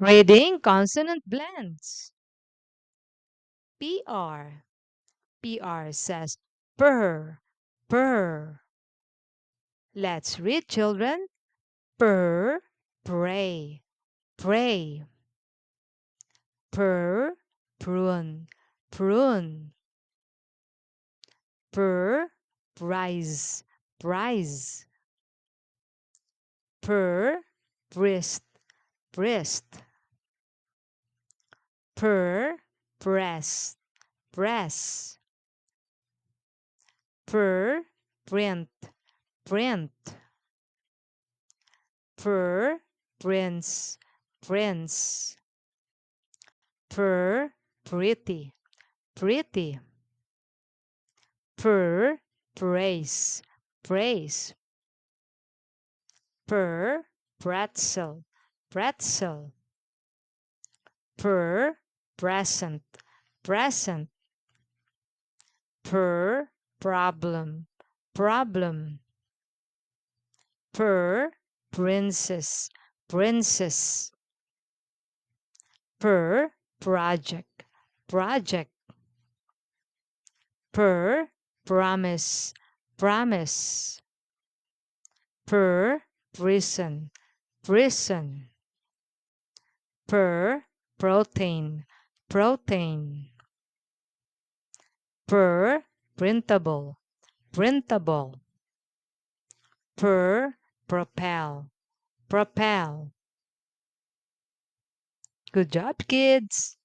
Reading consonant blends. PR. PR says purr, purr. Let's read, children. Purr, pray, pray. Purr, prune, prune. Purr, prize, prize. Purr, wrist, wrist. Purr, press, press. Purr, print, print. Purr, prince, prince. Purr, pretty, pretty. Purr, praise, praise. Purr, pretzel, pretzel. Purr, present, present. Purr, problem, problem. Purr, princess, princess. Purr, project, project. Purr, promise, promise. Purr, prison, prison. Purr, protein, protein. Purr, printable, printable. Purr, propel, propel. Good job, kids.